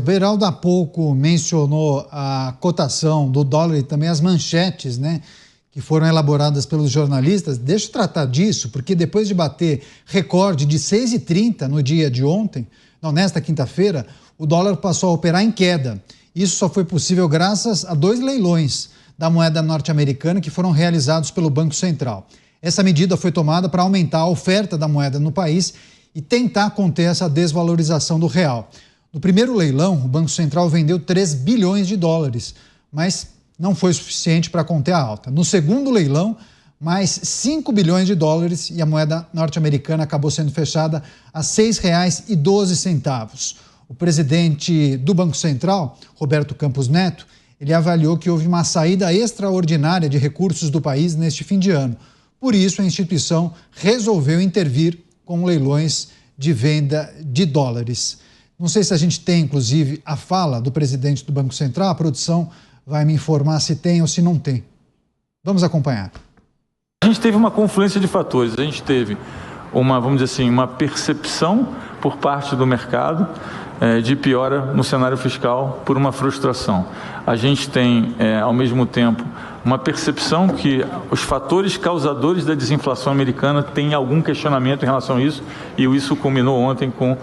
Beraldo há pouco mencionou a cotação do dólar e também as manchetes, né, que foram elaboradas pelos jornalistas. Deixa eu tratar disso, porque depois de bater recorde de 6,30 no dia de ontem, nesta quinta-feira, o dólar passou a operar em queda. Isso só foi possível graças a 2 leilões da moeda norte-americana que foram realizados pelo Banco Central. Essa medida foi tomada para aumentar a oferta da moeda no país e tentar conter essa desvalorização do real. No primeiro leilão, o Banco Central vendeu 3 bilhões de dólares, mas não foi suficiente para conter a alta. No segundo leilão, mais 5 bilhões de dólares e a moeda norte-americana acabou sendo fechada a R$ 6,12. O presidente do Banco Central, Roberto Campos Neto, ele avaliou que houve uma saída extraordinária de recursos do país neste fim de ano. Por isso, a instituição resolveu intervir com leilões de venda de dólares. Não sei se a gente tem, inclusive, a fala do presidente do Banco Central. A produção vai me informar se tem ou se não tem. Vamos acompanhar. A gente teve uma confluência de fatores. A gente teve vamos dizer assim, uma percepção por parte do mercado de piora no cenário fiscal por uma frustração. A gente tem, ao mesmo tempo, uma percepção que os fatores causadores da desinflação americana têm algum questionamento em relação a isso, e isso culminou ontem com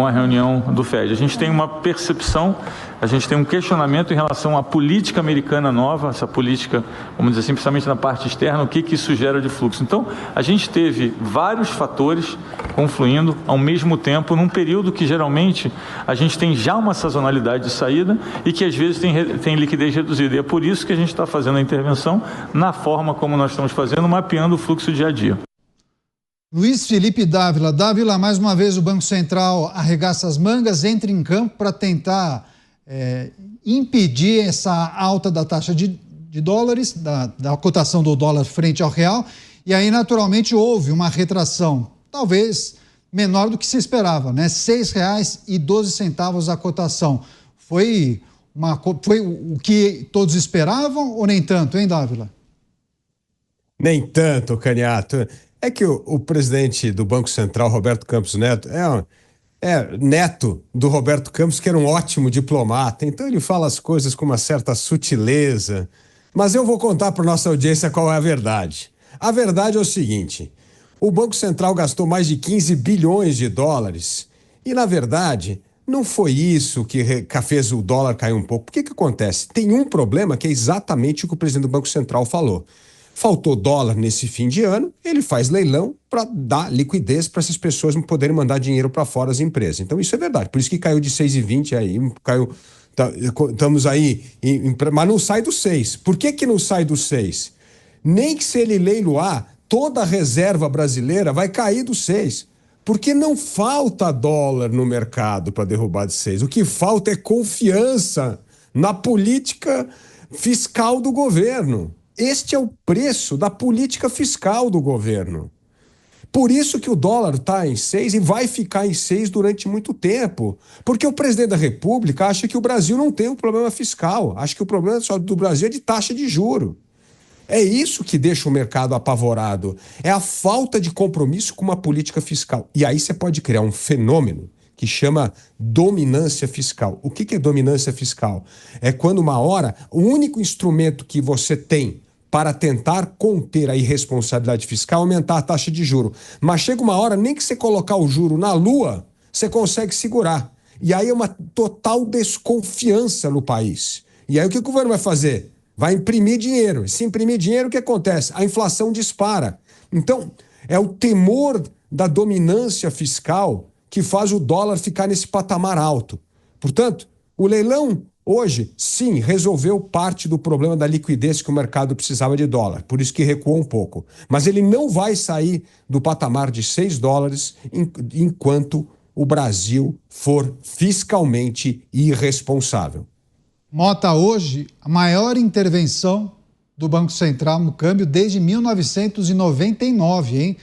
a reunião do FED. A gente tem uma percepção, a gente tem um questionamento em relação à política americana nova, essa política, vamos dizer assim, principalmente na parte externa, o que isso gera de fluxo. Então, a gente teve vários fatores confluindo ao mesmo tempo, num período que geralmente a gente tem já uma sazonalidade de saída e que às vezes tem liquidez reduzida. E é por isso que a gente está fazendo a intervenção na forma como nós estamos fazendo, mapeando o fluxo dia a dia. Luiz Felipe Dávila. Dávila, mais uma vez o Banco Central arregaça as mangas, entra em campo para tentar impedir essa alta da taxa de dólares, da cotação do dólar frente ao real, e aí naturalmente houve uma retração, talvez menor do que se esperava, né? R$ 6,12 a cotação. Foi o que todos esperavam ou nem tanto, hein, Dávila? Nem tanto, Caniato. É que o presidente do Banco Central, Roberto Campos Neto, é neto do Roberto Campos, que era um ótimo diplomata. Então ele fala as coisas com uma certa sutileza. Mas eu vou contar para nossa audiência qual é a verdade. A verdade é o seguinte: o Banco Central gastou mais de 15 bilhões de dólares e, na verdade, não foi isso que fez o dólar cair um pouco. O que acontece? Tem um problema que é exatamente o que o presidente do Banco Central falou. Faltou dólar nesse fim de ano, ele faz leilão para dar liquidez para essas pessoas poderem mandar dinheiro para fora das empresas. Então isso é verdade, por isso que caiu de 6,20 aí, caiu, estamos aí, mas não sai do 6. Por que não sai do 6? Nem que se ele leiloar, toda a reserva brasileira vai cair do 6. Porque não falta dólar no mercado para derrubar de 6. O que falta é confiança na política fiscal do governo. Este é o preço da política fiscal do governo. Por isso que o dólar está em 6 e vai ficar em 6 durante muito tempo. Porque o presidente da República acha que o Brasil não tem um problema fiscal. Acha que o problema só do Brasil é de taxa de juro. É isso que deixa o mercado apavorado. É a falta de compromisso com uma política fiscal. E aí você pode criar um fenômeno que chama dominância fiscal. O que é dominância fiscal? É quando uma hora o único instrumento que você tem para tentar conter a irresponsabilidade fiscal é aumentar a taxa de juro. Mas chega uma hora, nem que você colocar o juro na lua, você consegue segurar. E aí é uma total desconfiança no país. E aí o que o governo vai fazer? Vai imprimir dinheiro. Se imprimir dinheiro, o que acontece? A inflação dispara. Então, é o temor da dominância fiscal que faz o dólar ficar nesse patamar alto. Portanto, o leilão hoje, sim, resolveu parte do problema da liquidez que o mercado precisava de dólar. Por isso que recuou um pouco. Mas ele não vai sair do patamar de 6 dólares enquanto o Brasil for fiscalmente irresponsável. Mota, hoje, a maior intervenção do Banco Central no câmbio desde 1999, hein?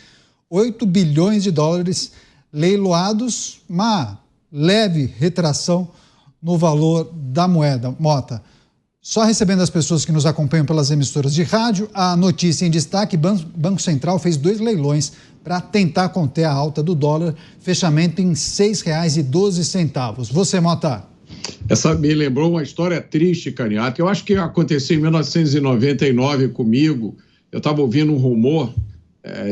8 bilhões de dólares leiloados, uma leve retração no valor da moeda. Mota, só recebendo as pessoas que nos acompanham pelas emissoras de rádio, a notícia em destaque: Banco Central fez 2 leilões para tentar conter a alta do dólar, fechamento em R$ 6,12. Você, Mota? Essa me lembrou uma história triste, Canhato. Eu acho que aconteceu em 1999 comigo. Eu estava ouvindo um rumor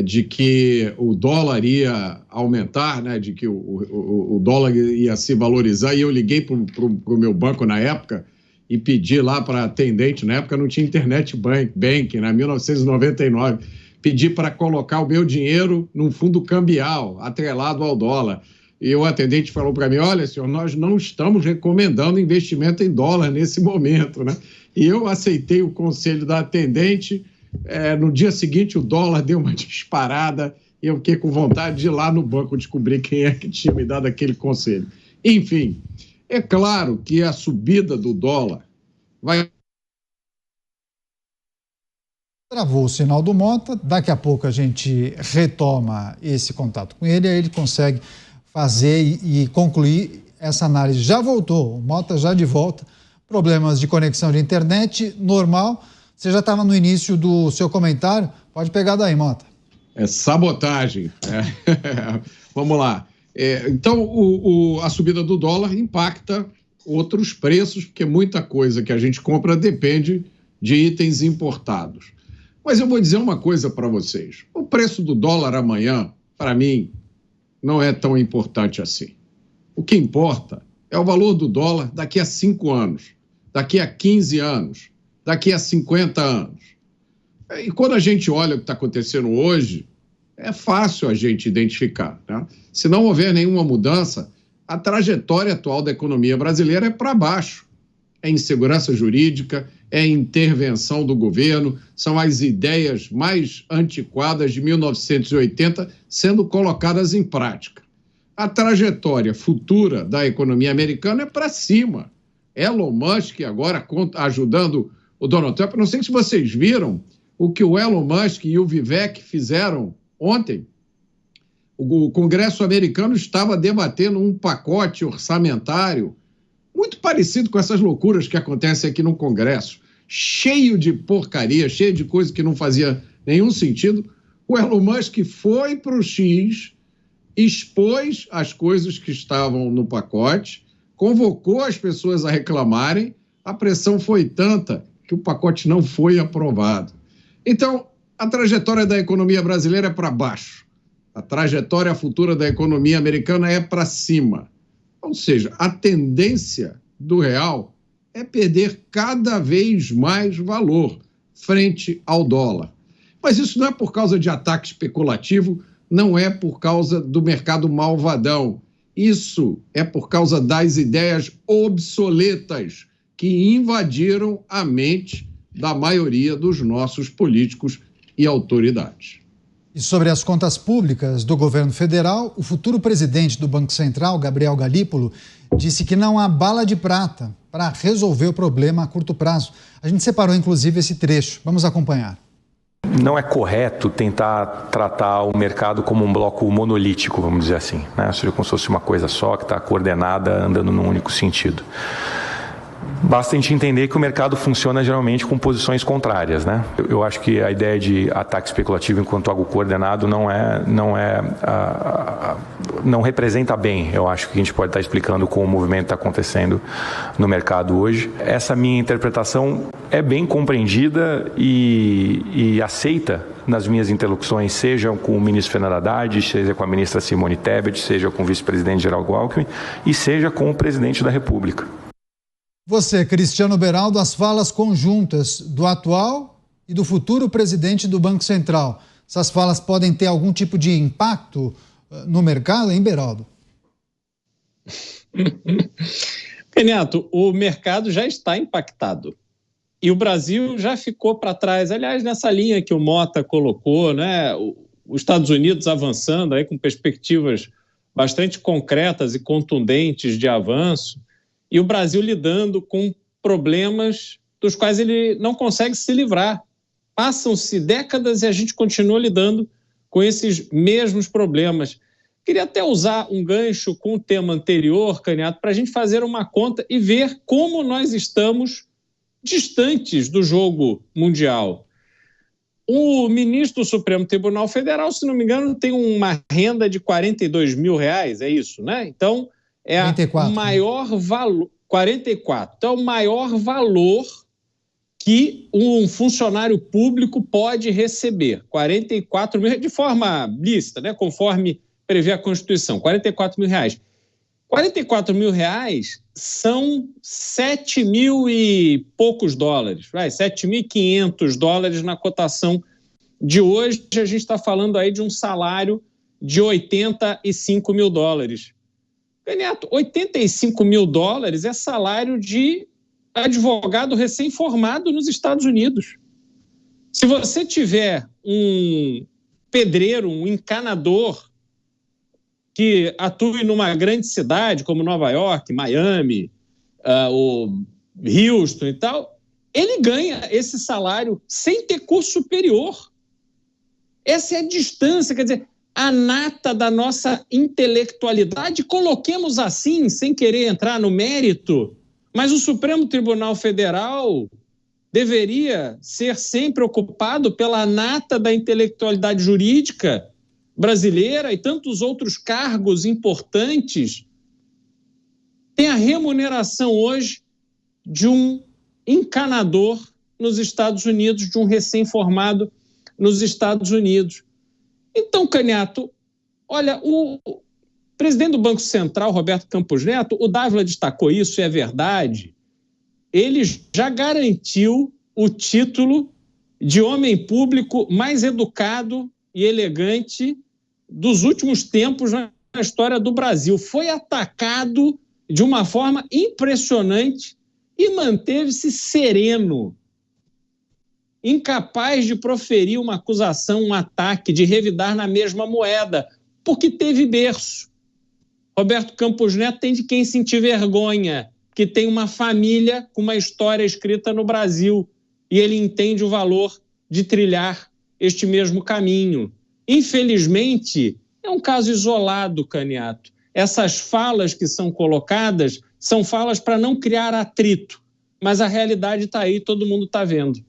de que o dólar ia aumentar, né? De que o dólar ia se valorizar. E eu liguei para o meu banco na época e pedi lá para a atendente. Na época não tinha internet banking, né? 1999. Pedi para colocar o meu dinheiro num fundo cambial, atrelado ao dólar. E o atendente falou para mim, olha, senhor, nós não estamos recomendando investimento em dólar nesse momento, né? E eu aceitei o conselho da atendente. No dia seguinte, o dólar deu uma disparada e eu fiquei com vontade de ir lá no banco descobrir quem é que tinha me dado aquele conselho. Enfim, é claro que a subida do dólar vai... Travou o sinal do Mota, daqui a pouco a gente retoma esse contato com ele, aí ele consegue fazer e concluir essa análise. Já voltou, o Mota já de volta, problemas de conexão de internet, normal. Você já estava no início do seu comentário, pode pegar daí, Mota. É sabotagem. Vamos lá. Então, a subida do dólar impacta outros preços, porque muita coisa que a gente compra depende de itens importados. Mas eu vou dizer uma coisa para vocês. O preço do dólar amanhã, para mim, não é tão importante assim. O que importa é o valor do dólar daqui a 5 anos, daqui a 15 anos, daqui a 50 anos. E quando a gente olha o que está acontecendo hoje, é fácil a gente identificar, né? Se não houver nenhuma mudança, a trajetória atual da economia brasileira é para baixo. É insegurança jurídica, é intervenção do governo, são as ideias mais antiquadas de 1980 sendo colocadas em prática. A trajetória futura da economia americana é para cima. Elon Musk agora ajudando o Donald Trump. Não sei se vocês viram o que o Elon Musk e o Vivek fizeram ontem. O Congresso americano estava debatendo um pacote orçamentário muito parecido com essas loucuras que acontecem aqui no Congresso, cheio de porcaria, cheio de coisa que não fazia nenhum sentido. O Elon Musk foi para o X, expôs as coisas que estavam no pacote, convocou as pessoas a reclamarem, a pressão foi tanta que o pacote não foi aprovado. Então, a trajetória da economia brasileira é para baixo, a trajetória futura da economia americana é para cima. Ou seja, a tendência do real é perder cada vez mais valor frente ao dólar. Mas isso não é por causa de ataque especulativo, não é por causa do mercado malvadão. Isso é por causa das ideias obsoletas que invadiram a mente da maioria dos nossos políticos e autoridades. E sobre as contas públicas do governo federal, o futuro presidente do Banco Central, Gabriel Galípolo, disse que não há bala de prata para resolver o problema a curto prazo. A gente separou, inclusive, esse trecho. Vamos acompanhar. Não é correto tentar tratar o mercado como um bloco monolítico, vamos dizer assim, né? Ou seja, como se fosse uma coisa só que está coordenada, andando num único sentido. Basta a gente entender que o mercado funciona geralmente com posições contrárias, né? Eu acho que a ideia de ataque especulativo enquanto algo coordenado não representa bem. Eu acho que a gente pode estar explicando como o movimento está acontecendo no mercado hoje. Essa minha interpretação é bem compreendida e aceita nas minhas interlocuções, seja com o ministro Fernando Haddad, seja com a ministra Simone Tebet, seja com o vice-presidente Geraldo Alckmin e seja com o presidente da República. Você, Cristiano Beraldo, as falas conjuntas do atual e do futuro presidente do Banco Central. Essas falas podem ter algum tipo de impacto no mercado, hein, Beraldo? Canhato, o mercado já está impactado. E o Brasil já ficou para trás. Aliás, nessa linha que o Mota colocou, né, os Estados Unidos avançando aí com perspectivas bastante concretas e contundentes de avanço, e o Brasil lidando com problemas dos quais ele não consegue se livrar. Passam-se décadas e a gente continua lidando com esses mesmos problemas. Queria até usar um gancho com o tema anterior, Canhato, para a gente fazer uma conta e ver como nós estamos distantes do jogo mundial. O ministro do Supremo Tribunal Federal, se não me engano, tem uma renda de R$42 mil, é isso, né? Então, é 44, o maior valor... 44. Então, é o maior valor que um funcionário público pode receber. 44 mil, de forma lícita, né? Conforme prevê a Constituição, 44 mil reais. 44 mil reais são 7 mil e poucos dólares, 7.500 dólares na cotação de hoje. A gente está falando aí de um salário de 85 mil dólares. Canhoto, 85 mil dólares é salário de advogado recém-formado nos Estados Unidos. Se você tiver um pedreiro, um encanador que atue numa grande cidade como Nova York, Miami, ou Houston e tal, ele ganha esse salário sem ter curso superior. Essa é a distância, quer dizer, a nata da nossa intelectualidade, coloquemos assim, sem querer entrar no mérito, mas o Supremo Tribunal Federal deveria ser sempre ocupado pela nata da intelectualidade jurídica brasileira e tantos outros cargos importantes. Tem a remuneração hoje de um encanador nos Estados Unidos, de um recém-formado nos Estados Unidos. Então, Canhoto, olha, o presidente do Banco Central, Roberto Campos Neto, o Dávila destacou isso, e é verdade, ele já garantiu o título de homem público mais educado e elegante dos últimos tempos na história do Brasil. Foi atacado de uma forma impressionante e manteve-se sereno, incapaz de proferir uma acusação, um ataque, de revidar na mesma moeda, porque teve berço. Roberto Campos Neto tem de quem sentir vergonha, que tem uma família com uma história escrita no Brasil, e ele entende o valor de trilhar este mesmo caminho. Infelizmente, é um caso isolado, Canhoto. Essas falas que são colocadas são falas para não criar atrito, mas a realidade está aí, todo mundo está vendo.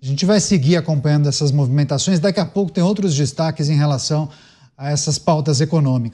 A gente vai seguir acompanhando essas movimentações. Daqui a pouco tem outros destaques em relação a essas pautas econômicas.